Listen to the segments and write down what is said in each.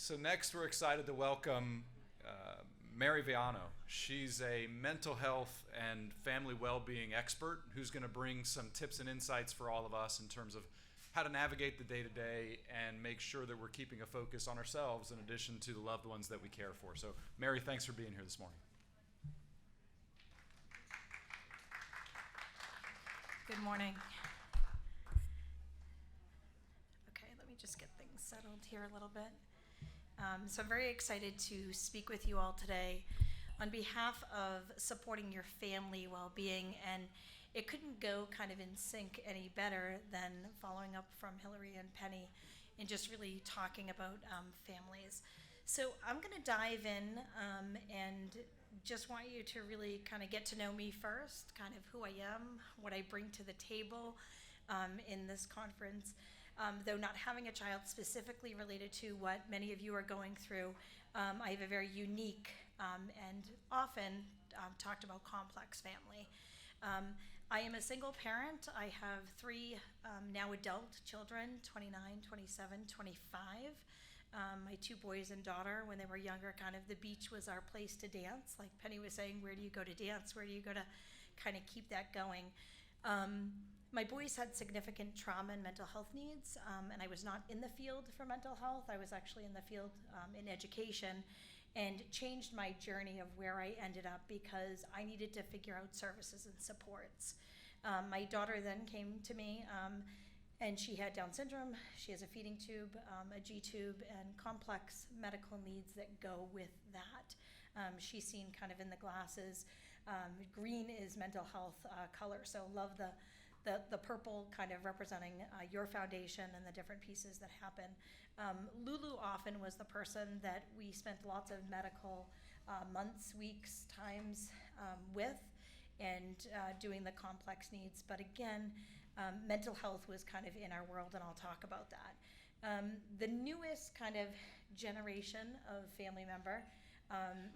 So next we're excited to welcome Meri Viano. She's a mental health and family well-being expert who's going to bring some tips and insights for all of us in terms of how to navigate the day-to-day and make sure that we're keeping a focus on ourselves in addition to the loved ones that we care for. So Meri, thanks for being here this morning. Good morning. Okay, let me just get things settled here a little bit. So I'm very excited to speak with you all today on behalf of supporting your family well-being, and it couldn't go kind of in sync any better than following up from Hillary and Penny and just really talking about families. So I'm going to dive in and just want you to really kind of get to know me first, kind of who I am, what I bring to the table in this conference. Though not having a child specifically related to what many of you are going through, I have a very unique and often talked about complex family. I am a single parent. I have three now adult children, 29, 27, 25. My two boys and daughter, when they were younger, kind of the beach was our place to dance. Like Penny was saying, where do you go to dance? Where do you go to kind of keep that going? My boys had significant trauma and mental health needs, and I was not in the field for mental health. I was actually in the field in education, and changed my journey of where I ended up because I needed to figure out services and supports. My daughter then came to me, and she had Down syndrome. She has a feeding tube, a G-tube, and complex medical needs that go with that. She's seen kind of in the glasses. Green is mental health color, so love the purple kind of representing your foundation and the different pieces that happen. Lulu often was the person that we spent lots of medical months, weeks, times with, and doing the complex needs. But again, mental health was kind of in our world, and I'll talk about that. The newest kind of generation of family member,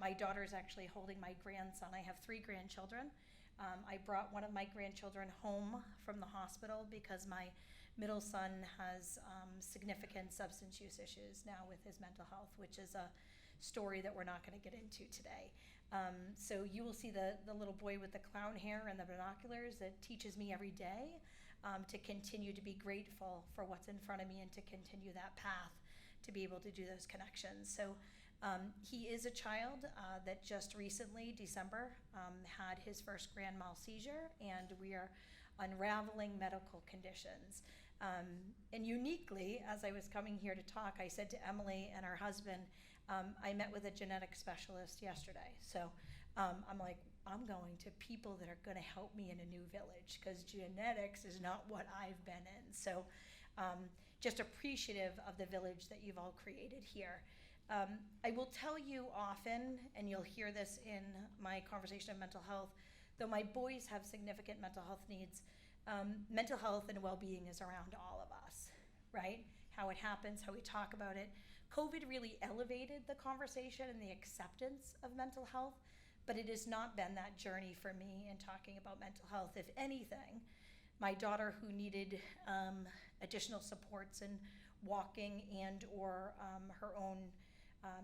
my daughter is actually holding my grandson. I have three grandchildren. I brought one of my grandchildren home from the hospital because my middle son has significant substance use issues now with his mental health, which is a story that we're not going to get into today. So you will see the little boy with the clown hair and the binoculars that teaches me every day to continue to be grateful for what's in front of me and to continue that path to be able to do those connections. So he is a child that just recently, December, had his first grand mal seizure, and we are unraveling medical conditions. And uniquely, as I was coming here to talk, I said to Emily and her husband, I met with a genetic specialist yesterday. So I'm like, I'm going to people that are going to help me in a new village because genetics is not what I've been in. So just appreciative of the village that you've all created here. I will tell you often, and you'll hear this in my conversation of mental health, though my boys have significant mental health needs, mental health and well-being is around all of us, right? How it happens, how we talk about it. COVID really elevated the conversation and the acceptance of mental health, but it has not been that journey for me in talking about mental health. If anything, my daughter who needed additional supports in walking and or her own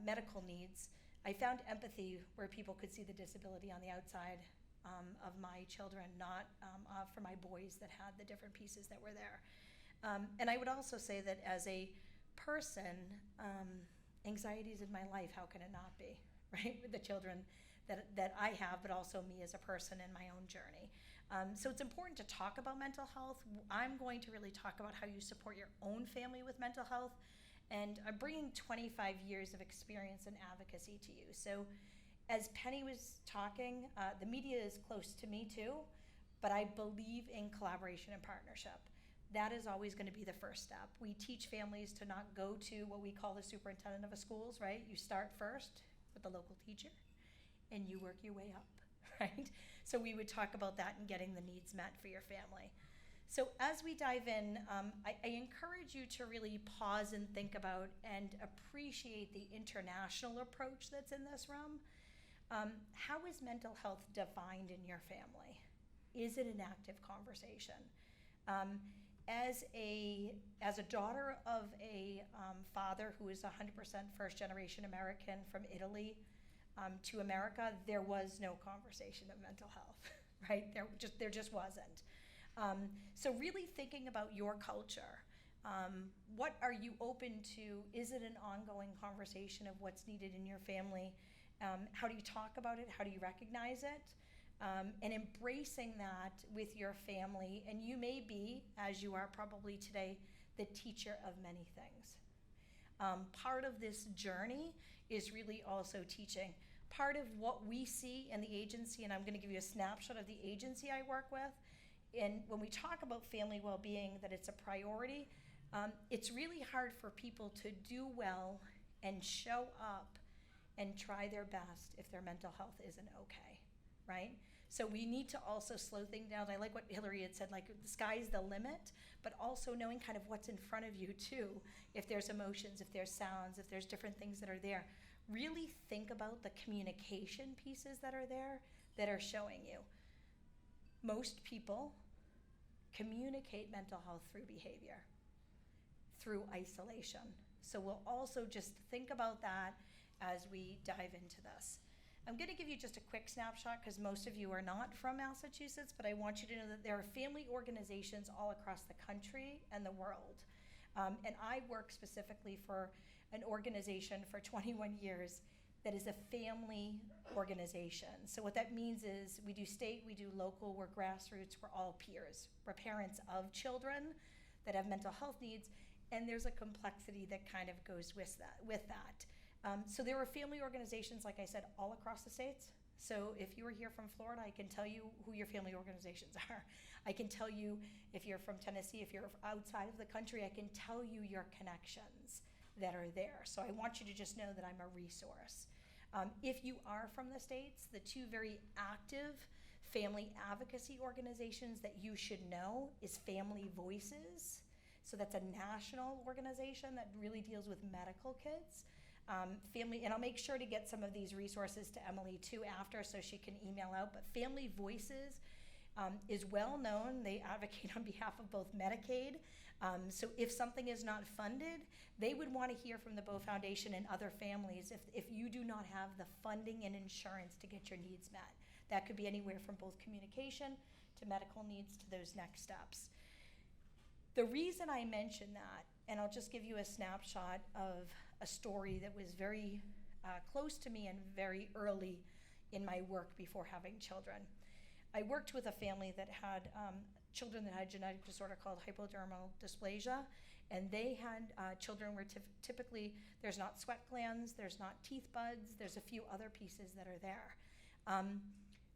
medical needs, I found empathy where people could see the disability on the outside of my children, not for my boys that had the different pieces that were there. And I would also say that as a person, anxiety is in my life. How can it not be, right? With the children that I have, but also me as a person in my own journey. So it's important to talk about mental health. I'm going to really talk about how you support your own family with mental health. And I'm bringing 25 years of experience and advocacy to you. So as Penny was talking, the media is close to me too, but I believe in collaboration and partnership. That is always going to be the first step. We teach families to not go to what we call the superintendent of a schools, right? You start first with the local teacher and you work your way up, right? So we would talk about that and getting the needs met for your family. So as we dive in, I encourage you to really pause and think about and appreciate the international approach that's in this realm. How is mental health defined in your family? Is it an active conversation? As a daughter of a father who is 100% first generation American from Italy to America, there was no conversation of mental health, right? There just wasn't. So really thinking about your culture. What are you open to? Is it an ongoing conversation of what's needed in your family? How do you talk about it? How do you recognize it? And embracing that with your family. And you may be, as you are probably today, the teacher of many things. Part of this journey is really also teaching. Part of what we see in the agency, and I'm going to give you a snapshot of the agency I work with, and when we talk about family well-being, that it's a priority, it's really hard for people to do well and show up and try their best if their mental health isn't okay, right? So we need to also slow things down. I like what Hillary had said, like the sky's the limit, but also knowing kind of what's in front of you too. If there's emotions, if there's sounds, if there's different things that are there, really think about the communication pieces that are there that are showing you. Most people communicate mental health through behavior, through isolation. So we'll also just think about that as we dive into this. I'm going to give you just a quick snapshot because most of you are not from Massachusetts, but I want you to know that there are family organizations all across the country and the world. And I work specifically for an organization for 21 years that is a family organization. So what that means is we do state, we do local, we're grassroots, we're all peers. We're parents of children that have mental health needs, and there's a complexity that kind of goes with that. So there are family organizations, like I said, all across the states. So if you were here from Florida, I can tell you who your family organizations are. I can tell you if you're from Tennessee, if you're outside of the country, I can tell you your connections that are there. So I want you to just know that I'm a resource. If you are from the States, the two very active family advocacy organizations that you should know is Family Voices. So that's a national organization that really deals with medical kids. And I'll make sure to get some of these resources to Emily too after so she can email out, but Family Voices is well known. They advocate on behalf of both Medicaid. So if something is not funded, they would want to hear from the Bow Foundation and other families if you do not have the funding and insurance to get your needs met. That could be anywhere from both communication to medical needs to those next steps. The reason I mention that, and I'll just give you a snapshot of a story that was very close to me and very early in my work before having children. I worked with a family that had children that had a genetic disorder called hypodermal dysplasia, and they had children where typically there's not sweat glands, there's not teeth buds, there's a few other pieces that are there.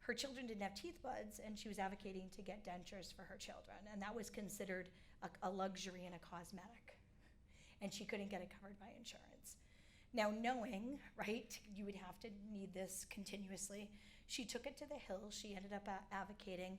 Her children didn't have teeth buds, and she was advocating to get dentures for her children, and that was considered a luxury and a cosmetic, and she couldn't get it covered by insurance. Now knowing, right, you would have to need this continuously, she took it to the Hill. She ended up advocating,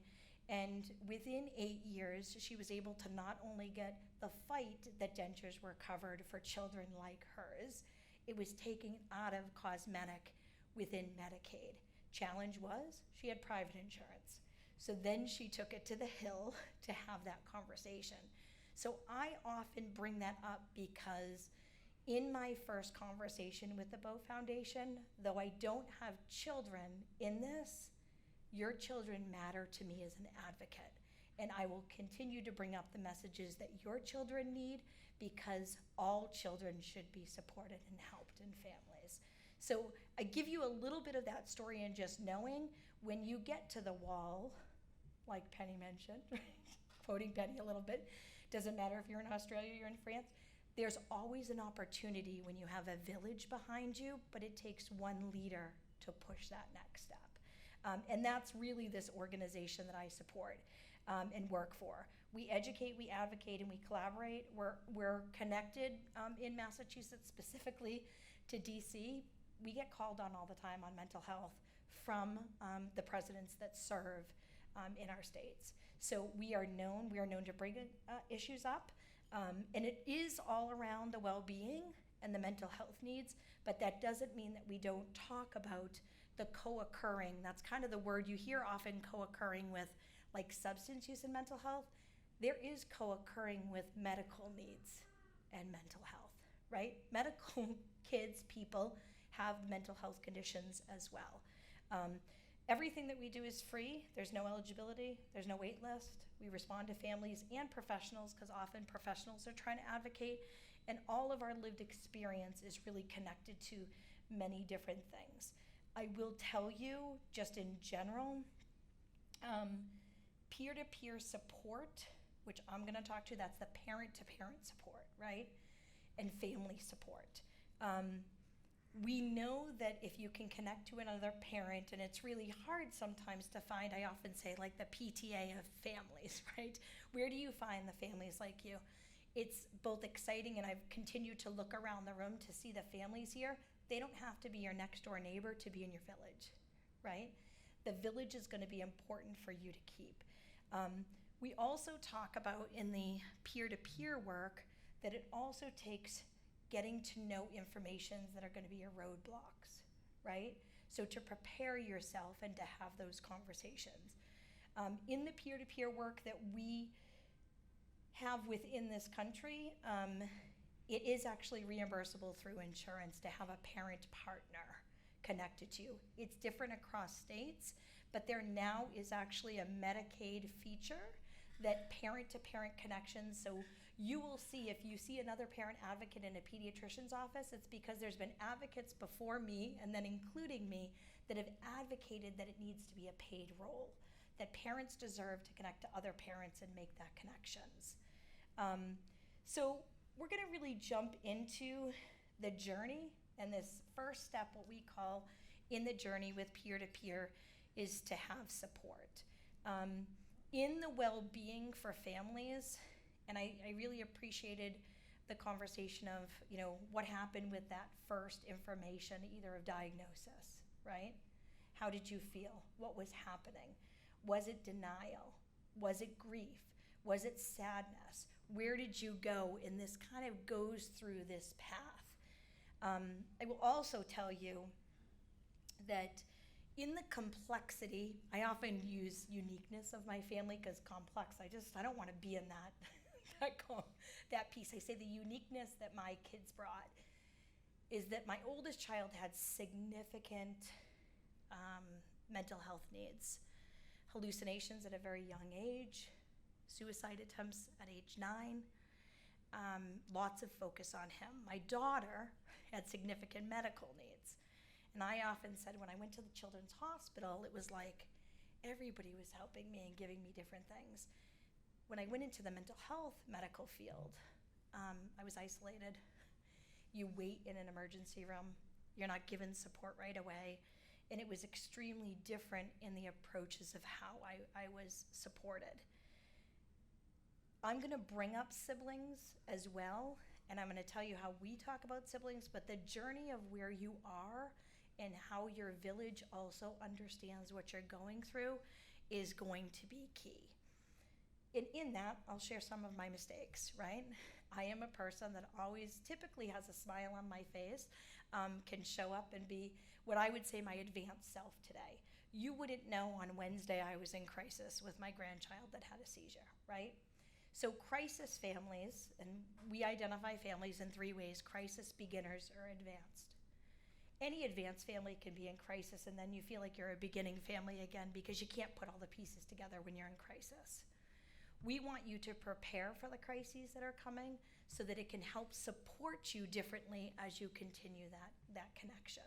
and within 8 years, she was able to not only get the fight that dentures were covered for children like hers, it was taken out of cosmetic within Medicaid. Challenge was she had private insurance. So then she took it to the Hill to have that conversation. So I often bring that up because in my first conversation with the Bow Foundation, though I don't have children in this, your children matter to me as an advocate. And I will continue to bring up the messages that your children need because all children should be supported and helped in families. So I give you a little bit of that story and just knowing when you get to the wall, like Penny mentioned, right? Quoting Penny a little bit, doesn't matter if you're in Australia or you're in France, there's always an opportunity when you have a village behind you, but it takes one leader to push that next step. And that's really this organization that I support and work for. We educate, we advocate, and we collaborate. We're connected in Massachusetts, specifically to DC. We get called on all the time on mental health from the presidents that serve in our states. So we are known to bring issues up. And it is all around the well-being and the mental health needs, but that doesn't mean that we don't talk about the co-occurring. That's kind of the word you hear often, co-occurring with like substance use and mental health. there is co-occurring with medical needs and mental health, right? Medical kids, people have mental health conditions as well. Everything that we do is free. There's no eligibility. There's no wait list. We respond to families and professionals because often professionals are trying to advocate. And all of our lived experience is really connected to many different things. I will tell you, just in general, peer-to-peer support, which I'm going to talk to, that's the parent-to-parent support, right? And family support. We know that if you can connect to another parent, and it's really hard sometimes to find, I often say like the PTA of families, right? Where do you find the families like you? It's both exciting, and I've continued to look around the room to see the families here. They don't have to be your next door neighbor to be in your village, right? The village is going to be important for you to keep. We also talk about in the peer-to-peer work that it also takes getting to know information that are going to be your roadblocks, right? So to prepare yourself and to have those conversations. In the peer-to-peer work that we have within this country, it is actually reimbursable through insurance to have a parent partner connected to you. It's different across states, but there now is actually a Medicaid feature that parent-to-parent connections. So you will see, if you see another parent advocate in a pediatrician's office, it's because there's been advocates before me, and then including me, that have advocated that it needs to be a paid role, that parents deserve to connect to other parents and make that connections. So we're going to really jump into the journey, and this first step, what we call in the journey with peer-to-peer, is to have support. In the well-being for families, and I really appreciated the conversation of, what happened with that first information, either of diagnosis, right? How did you feel? What was happening? Was it denial? Was it grief? Was it sadness? Where did you go? And this kind of goes through this path. I will also tell you that in the complexity, I often use uniqueness of my family because complex, I don't want to be in that piece. I say the uniqueness that my kids brought is that my oldest child had significant mental health needs, hallucinations at a very young age, suicide attempts at age 9, lots of focus on him. My daughter had significant medical needs. And I often said when I went to the children's hospital, it was like everybody was helping me and giving me different things. When I went into the mental health medical field, I was isolated. You wait in an emergency room. You're not given support right away. And it was extremely different in the approaches of how I was supported. I'm going to bring up siblings as well, and I'm going to tell you how we talk about siblings, but the journey of where you are and how your village also understands what you're going through is going to be key. And in that, I'll share some of my mistakes, right? I am a person that always typically has a smile on my face, can show up and be what I would say my advanced self today. You wouldn't know on Wednesday I was in crisis with my grandchild that had a seizure, right? So crisis families, and we identify families in 3 ways: crisis, beginners, or advanced. Any advanced family can be in crisis, and then you feel like you're a beginning family again because you can't put all the pieces together when you're in crisis. We want you to prepare for the crises that are coming so that it can help support you differently as you continue that connection.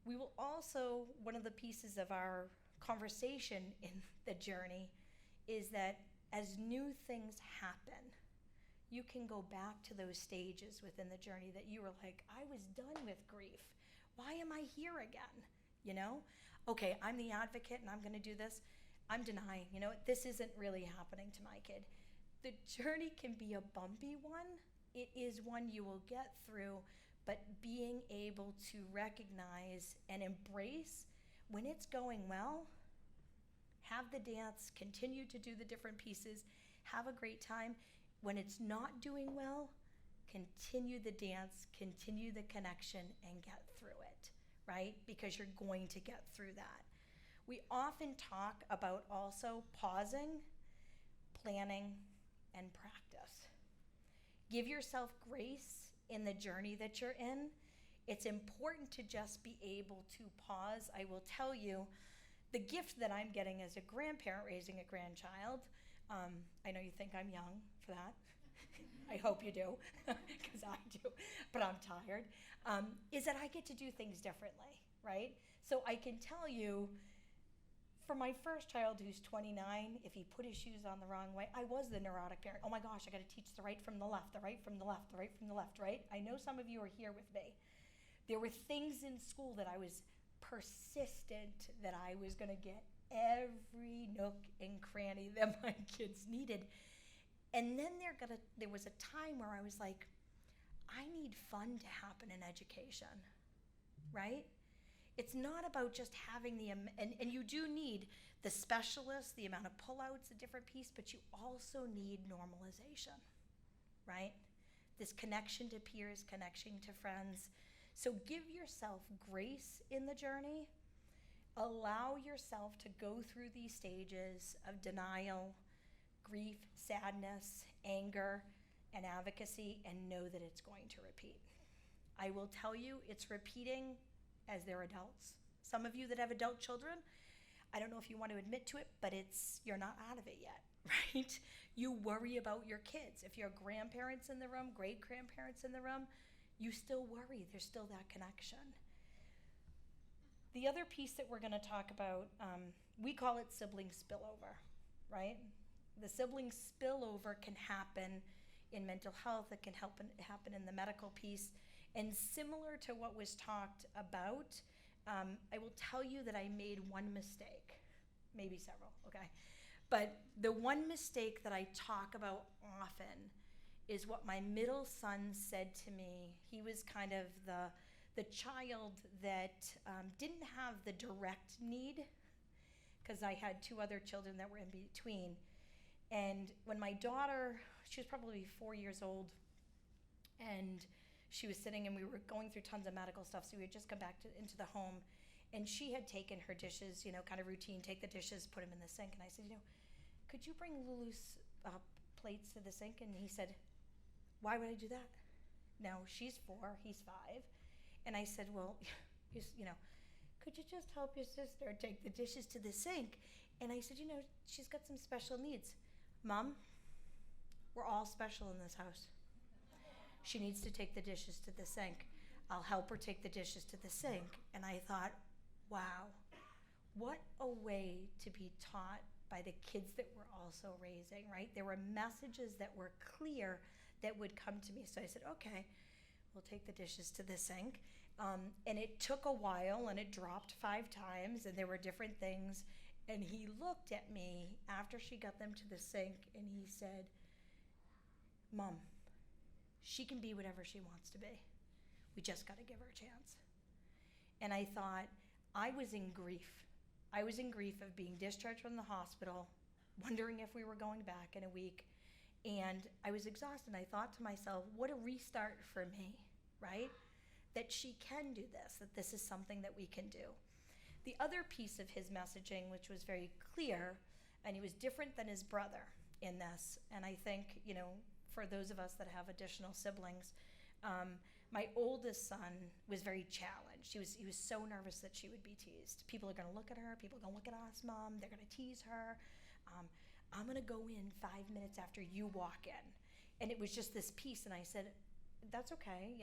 We will also, one of the pieces of our conversation in the journey is that as new things happen, you can go back to those stages within the journey that you were like, I was done with grief. Why am I here again? Okay, I'm the advocate and I'm going to do this. I'm denying, this isn't really happening to my kid. The journey can be a bumpy one. It is one you will get through, but being able to recognize and embrace when it's going well, have the dance, continue to do the different pieces, have a great time. When it's not doing well, continue the dance, continue the connection, and get through it, right? Because you're going to get through that. We often talk about also pausing, planning, and practice. Give yourself grace in the journey that you're in. It's important to just be able to pause. I will tell you, the gift that I'm getting as a grandparent raising a grandchild, I know you think I'm young for that. I hope you do, because I do, but I'm tired, is that I get to do things differently, right? So I can tell you, for my first child who's 29, if he put his shoes on the wrong way, I was the neurotic parent. Oh my gosh, I got to teach the right from the left, the right from the left, the right from the left, right? I know some of you are here with me. There were things in school that I was persistent that I was going to get every nook and cranny that my kids needed. And then there was a time where I was like, I need fun to happen in education, right? It's not about just having and you do need the specialists, the amount of pullouts, a different piece, but you also need normalization, right? This connection to peers, connection to friends. So give yourself grace in the journey. Allow yourself to go through these stages of denial, grief, sadness, anger, and advocacy, and know that it's going to repeat. I will tell you, it's repeating as they're adults. Some of you that have adult children, I don't know if you want to admit to it, but you're not out of it yet, right? You worry about your kids. If you're grandparents in the room, great-grandparents in the room, you still worry. There's still that connection. The other piece that we're going to talk about, we call it sibling spillover, right? The sibling spillover can happen in mental health. It can happen in the medical piece. And similar to what was talked about, I will tell you that I made one mistake, maybe several, okay? But the one mistake that I talk about often is what my middle son said to me. He was kind of the child that didn't have the direct need, because I had two other children that were in between. And when my daughter, she was probably 4 years old, and she was sitting and we were going through tons of medical stuff, so we had just come back into the home, and she had taken her dishes, kind of routine, take the dishes, put them in the sink, and I said, could you bring Lulu's plates to the sink? And he said, why would I do that? Now, she's 4, he's 5, and I said, well, could you just help your sister take the dishes to the sink? And I said, she's got some special needs. Mom, we're all special in this house. She needs to take the dishes to the sink. I'll help her take the dishes to the sink. And I thought, wow, what a way to be taught by the kids that we're also raising, right? There were messages that were clear that would come to me. So I said, okay, we'll take the dishes to the sink. And it took a while, and it dropped 5 times, and there were different things. And he looked at me after she got them to the sink, and he said, Mom, she can be whatever she wants to be. We just got to give her a chance. And I thought, I was in grief. I was in grief of being discharged from the hospital, wondering if we were going back in a week. And I was exhausted. I thought to myself, what a restart for me, right? That she can do this, that this is something that we can do. The other piece of his messaging, which was very clear, and he was different than his brother in this, and I think, for those of us that have additional siblings, my oldest son was very challenged. He was so nervous that she would be teased. People are going to look at her. People are going to look at us, Mom. They're going to tease her. I'm going to go in 5 minutes after you walk in. And it was just this piece, and I said, that's okay.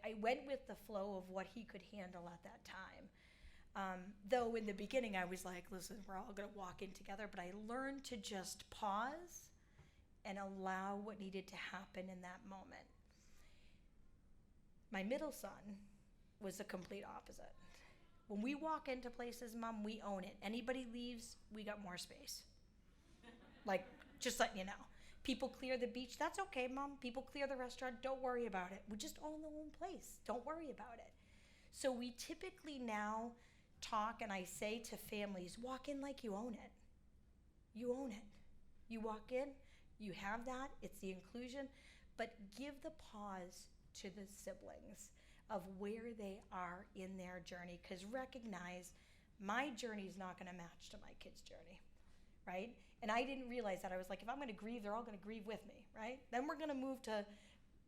I went with the flow of what he could handle at that time. Though in the beginning I was like, listen, we're all going to walk in together, but I learned to just pause and allow what needed to happen in that moment. My middle son was the complete opposite. When we walk into places, Mom, we own it. Anybody leaves, we got more space. Like, just letting you know. People clear the beach, that's okay, Mom. People clear the restaurant, don't worry about it. We just own the own place. Don't worry about it. So we typically now talk, and I say to families, walk in like you own it. You own it. You walk in, you have that, it's the inclusion, but give the pause to the siblings of where they are in their journey, because recognize my journey is not going to match to my kid's journey, right? And I didn't realize that. I was like, if I'm going to grieve, they're all going to grieve with me, right? Then we're going to move to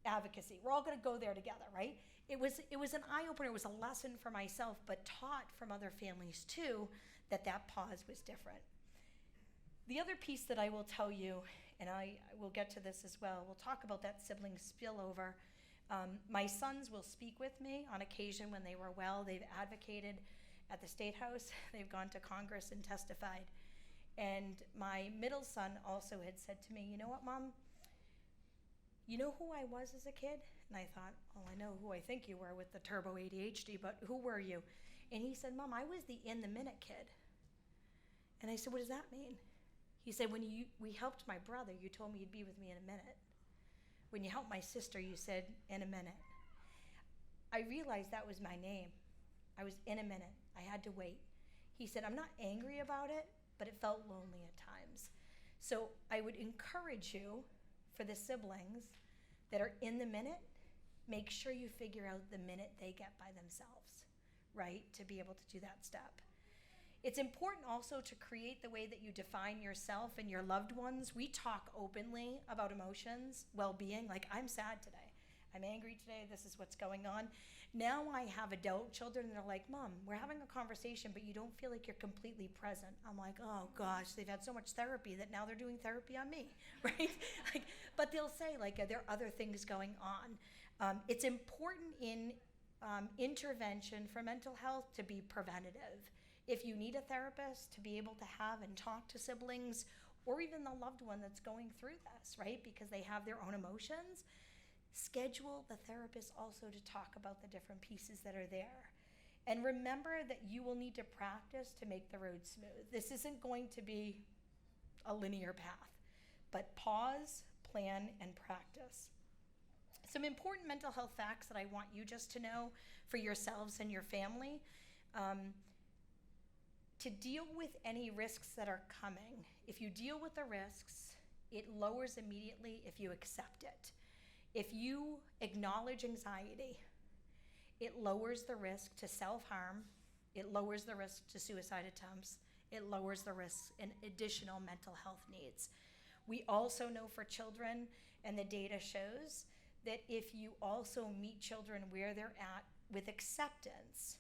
advocacy. We're all going to go there together, right? It was an eye-opener. It was a lesson for myself, but taught from other families too, that pause was different. The other piece that I will tell you, and I will get to this as well, we'll talk about that sibling spillover. My sons will speak with me on occasion when they were well. They've advocated at the State House. They've gone to Congress and testified. And my middle son also had said to me, you know what, Mom? You know who I was as a kid? And I thought, oh, I know who I think you were with the turbo ADHD, but who were you? And he said, Mom, I was the in-the-minute kid. And I said, what does that mean? He said, when we helped my brother, you told me you'd be with me in a minute. When you helped my sister, you said, in a minute. I realized that was my name. I was in a minute. I had to wait. He said, I'm not angry about it, but it felt lonely at times. So I would encourage you, for the siblings that are in the minute, make sure you figure out the minute they get by themselves, right, to be able to do that step. It's important also to create the way that you define yourself and your loved ones. We talk openly about emotions, well-being, like I'm sad today. I'm angry today, this is what's going on. Now I have adult children and they're like, Mom, we're having a conversation, but you don't feel like you're completely present. I'm like, oh gosh, they've had so much therapy that now they're doing therapy on me, right? But they'll say, there are other things going on. It's important in intervention for mental health to be preventative. If you need a therapist, to be able to have and talk to siblings or even the loved one that's going through this, right? Because they have their own emotions. Schedule the therapist also to talk about the different pieces that are there. And remember that you will need to practice to make the road smooth. This isn't going to be a linear path, but pause, plan, and practice. Some important mental health facts that I want you just to know for yourselves and your family. To deal with any risks that are coming, if you deal with the risks, it lowers immediately if you accept it. If you acknowledge anxiety, it lowers the risk to self-harm, it lowers the risk to suicide attempts, it lowers the risk in additional mental health needs. We also know for children, and the data shows, that if you also meet children where they're at with acceptance,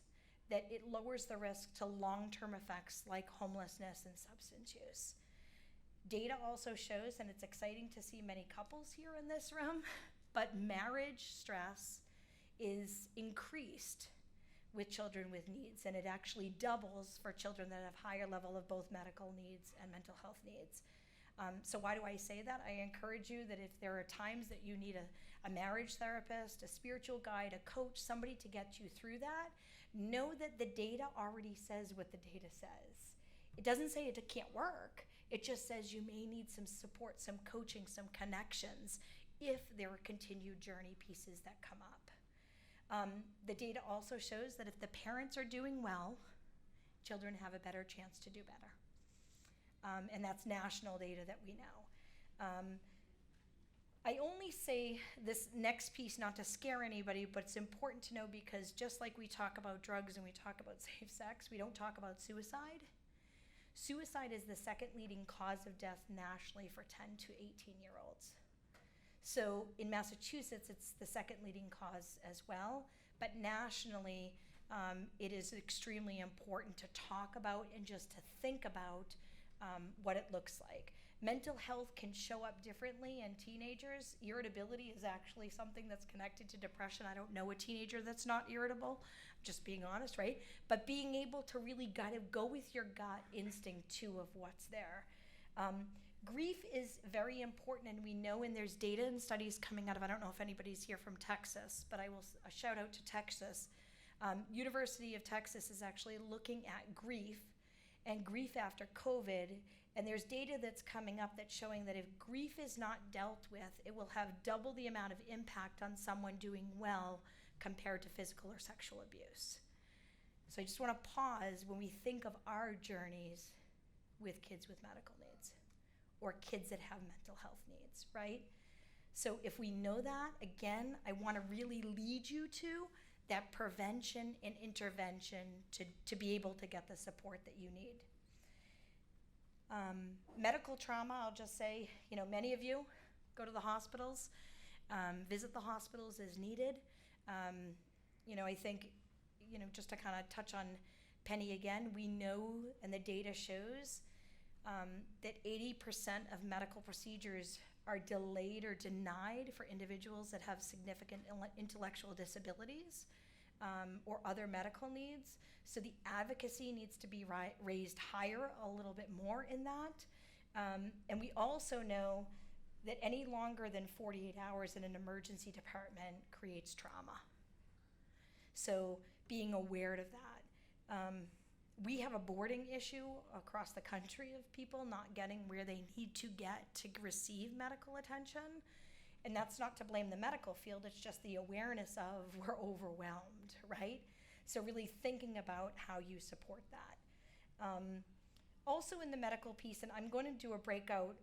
that it lowers the risk to long-term effects like homelessness and substance use. Data also shows, and it's exciting to see many couples here in this room, but marriage stress is increased with children with needs, and it actually doubles for children that have higher level of both medical needs and mental health needs. So why do I say that? I encourage you that if there are times that you need a marriage therapist, a spiritual guide, a coach, somebody to get you through that, know that the data already says what the data says. It doesn't say it can't work. It just says you may need some support, some coaching, some connections if there are continued journey pieces that come up. The data also shows that if the parents are doing well, children have a better chance to do better. And that's national data that we know. I only say this next piece not to scare anybody, but it's important to know because just like we talk about drugs and we talk about safe sex, we don't talk about suicide. Suicide is the second leading cause of death nationally for 10 to 18-year-olds. So in Massachusetts, it's the second leading cause as well, but nationally, it is extremely important to talk about and just to think about what it looks like. Mental health can show up differently in teenagers. Irritability is actually something that's connected to depression. I don't know a teenager that's not irritable, just being honest, right? But being able to really go with your gut instinct too of what's there. Grief is very important, and we know, and there's data and studies coming out of, I don't know if anybody's here from Texas, but I will shout out to Texas. University of Texas is actually looking at grief and grief after COVID, and there's data that's coming up that's showing that if grief is not dealt with, it will have double the amount of impact on someone doing well compared to physical or sexual abuse. So I just want to pause when we think of our journeys with kids with medical needs or kids that have mental health needs, right? So if we know that, again, I want to really lead you to that prevention and intervention to be able to get the support that you need. Medical trauma, I'll just say, many of you go to the hospitals, visit the hospitals as needed. I think, just to kind of touch on Penny again, we know, and the data shows, that 80% of medical procedures are delayed or denied for individuals that have significant intellectual disabilities or other medical needs. So the advocacy needs to be raised higher a little bit more in that. And we also know that any longer than 48 hours in an emergency department creates trauma. So being aware of that. We have a boarding issue across the country of people not getting where they need to get to receive medical attention. And that's not to blame the medical field, it's just the awareness of we're overwhelmed, right? So really thinking about how you support that. Also in the medical piece, and I'm going to do a breakout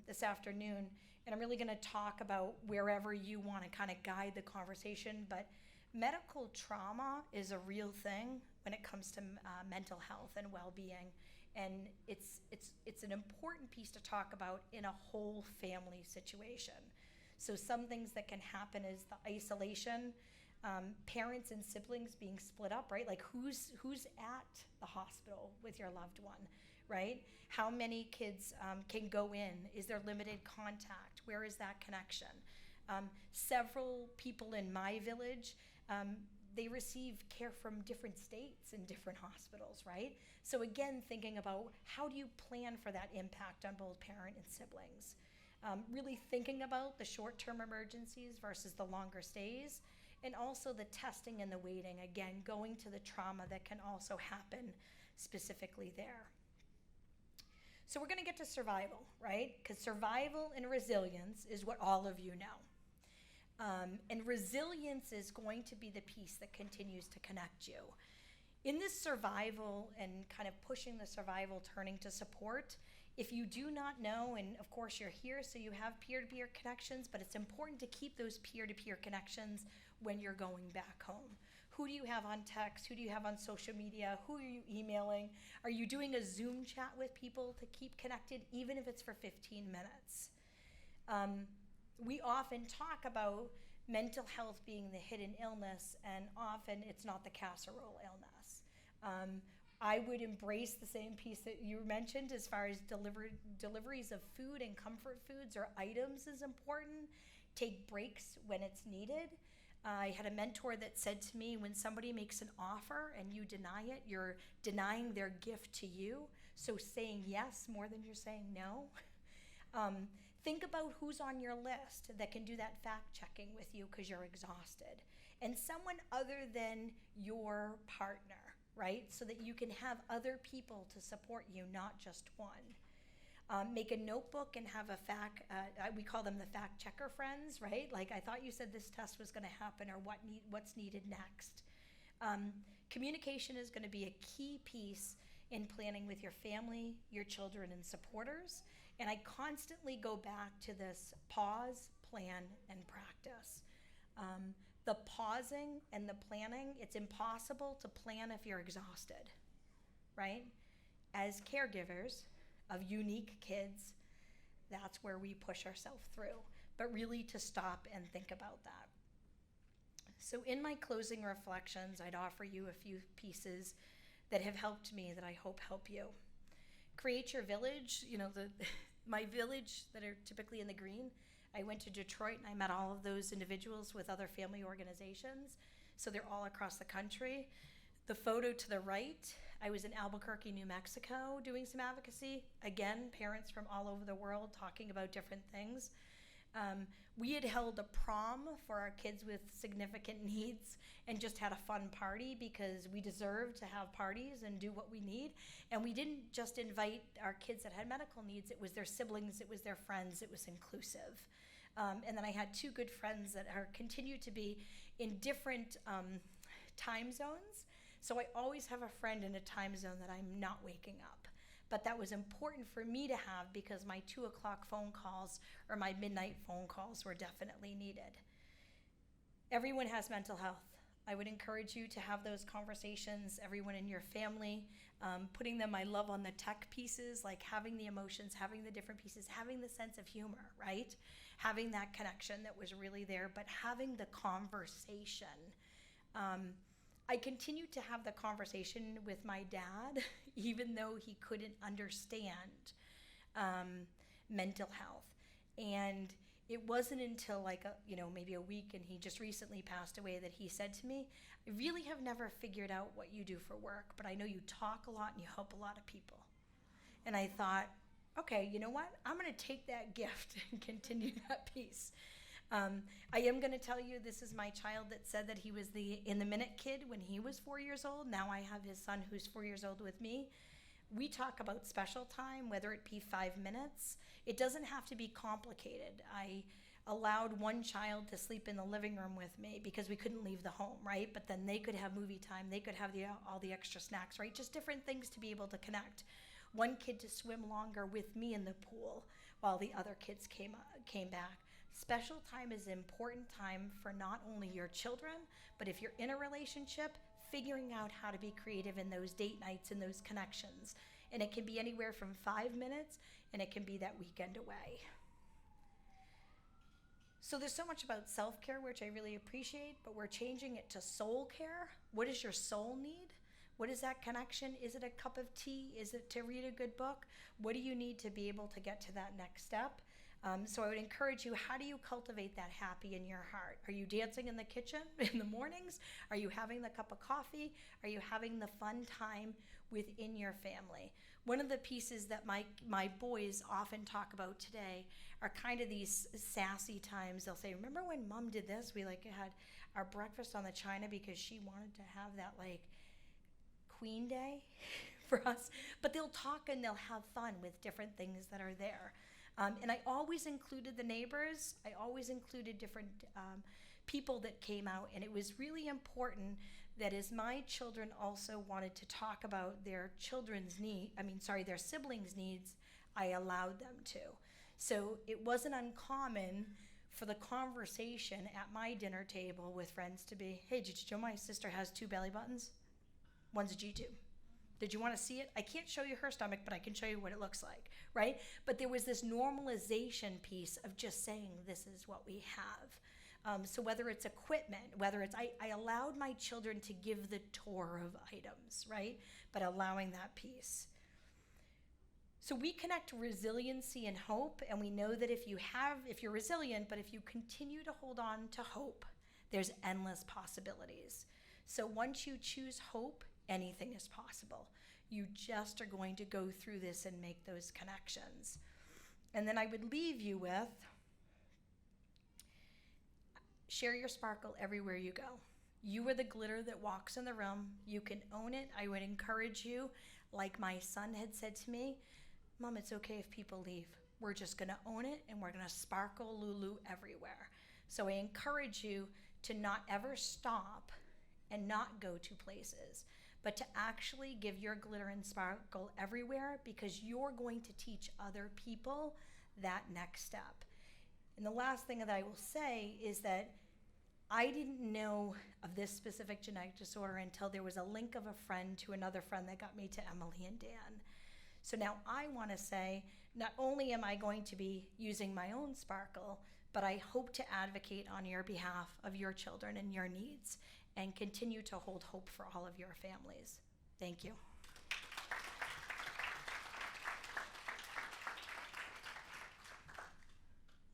this afternoon, and I'm really going to talk about wherever you want to kind of guide the conversation, but medical trauma is a real thing when it comes to mental health and well-being, and it's an important piece to talk about in a whole family situation. So some things that can happen is the isolation, parents and siblings being split up, right? Like who's at the hospital with your loved one, right? How many kids can go in? Is there limited contact? Where is that connection? Several people in my village, they receive care from different states and different hospitals, right? So again, thinking about how do you plan for that impact on both parent and siblings? Really thinking about the short-term emergencies versus the longer stays, and also the testing and the waiting, again, going to the trauma that can also happen specifically there. So we're gonna get to survival, right? Because survival and resilience is what all of you know. And resilience is going to be the piece that continues to connect you. In this survival and kind of pushing the survival, turning to support, if you do not know, and of course you're here, so you have peer-to-peer connections, but it's important to keep those peer-to-peer connections when you're going back home. Who do you have on text? Who do you have on social media? Who are you emailing? Are you doing a Zoom chat with people to keep connected, even if it's for 15 minutes? We often talk about mental health being the hidden illness, and often it's not the casserole illness. I would embrace the same piece that you mentioned as far as deliveries of food and comfort foods or items is important. Take breaks when it's needed. I had a mentor that said to me, when somebody makes an offer and you deny it, you're denying their gift to you. So saying yes more than you're saying no. Think about who's on your list that can do that fact checking with you because you're exhausted. And someone other than your partner, right? So that you can have other people to support you, not just one. Make a notebook and have a we call them the fact checker friends, right? Like, I thought you said this test was gonna happen, or what's needed next. Communication is gonna be a key piece in planning with your family, your children, and supporters. And I constantly go back to this pause, plan, and practice. The pausing and the planning, it's impossible to plan if you're exhausted, right? As caregivers of unique kids, that's where we push ourselves through, but really to stop and think about that. So in my closing reflections, I'd offer you a few pieces that have helped me that I hope help you. Create your village, my village that are typically in the green. I went to Detroit and I met all of those individuals with other family organizations. So they're all across the country. The photo to the right, I was in Albuquerque, New Mexico doing some advocacy. Again, parents from all over the world talking about different things. We had held a prom for our kids with significant needs and just had a fun party because we deserve to have parties and do what we need. And we didn't just invite our kids that had medical needs, it was their siblings, it was their friends, it was inclusive. And then I had two good friends that continue to be in different time zones. So I always have a friend in a time zone that I'm not waking up. But that was important for me to have because my 2 o'clock phone calls or my midnight phone calls were definitely needed. Everyone has mental health. I would encourage you to have those conversations, everyone in your family, putting them, I love on the tech pieces, like having the emotions, having the different pieces, having the sense of humor, right? Having that connection that was really there, but having the conversation. I continued to have the conversation with my dad, even though he couldn't understand mental health. And it wasn't until maybe a week, and he just recently passed away, that he said to me, I really have never figured out what you do for work, but I know you talk a lot and you help a lot of people. And I thought, okay, you know what? I'm going to take that gift and continue that piece. I am going to tell you, this is my child that said that he was the in the minute kid when he was 4 years old. Now I have his son who's 4 years old with me. We talk about special time, whether it be 5 minutes. It doesn't have to be complicated. I allowed one child to sleep in the living room with me because we couldn't leave the home, right? But then they could have movie time. They could have all the extra snacks, right? Just different things to be able to connect. One kid to swim longer with me in the pool while the other kids came back. Special time is important time for not only your children, but if you're in a relationship, figuring out how to be creative in those date nights and those connections. And it can be anywhere from 5 minutes, and it can be that weekend away. So there's so much about self-care, which I really appreciate, but we're changing it to soul care. What does your soul need? What is that connection? Is it a cup of tea? Is it to read a good book? What do you need to be able to get to that next step? So I would encourage you, how do you cultivate that happy in your heart? Are you dancing in the kitchen in the mornings? Are you having the cup of coffee? Are you having the fun time within your family? One of the pieces that my boys often talk about today are kind of these sassy times. They'll say, remember when mom did this? We had our breakfast on the china because she wanted to have that queen day for us. But they'll talk and they'll have fun with different things that are there. And I always included the neighbors. I always included different people that came out. And it was really important that as my children also wanted to talk about their their siblings' needs, I allowed them to. So it wasn't uncommon for the conversation at my dinner table with friends to be, hey, did you know my sister has 2 belly buttons? One's a G2. Did you want to see it? I can't show you her stomach, but I can show you what it looks like, right? But there was this normalization piece of just saying, this is what we have. So whether it's equipment, whether it's, I allowed my children to give the tour of items, right? But allowing that piece. So we connect resiliency and hope, and we know that if you're resilient, but if you continue to hold on to hope, there's endless possibilities. So once you choose hope, anything is possible. You just are going to go through this and make those connections. And then I would leave you with, share your sparkle everywhere you go. You are the glitter that walks in the room. You can own it. I would encourage you, like my son had said to me, Mom, it's okay if people leave. We're just going to own it, and we're going to sparkle Lulu everywhere. So I encourage you to not ever stop and not go to places, but to actually give your glitter and sparkle everywhere, because you're going to teach other people that next step. And the last thing that I will say is that I didn't know of this specific genetic disorder until there was a link of a friend to another friend that got me to Emily and Dan. So now I want to say, not only am I going to be using my own sparkle, but I hope to advocate on your behalf of your children and your needs, and continue to hold hope for all of your families. Thank you.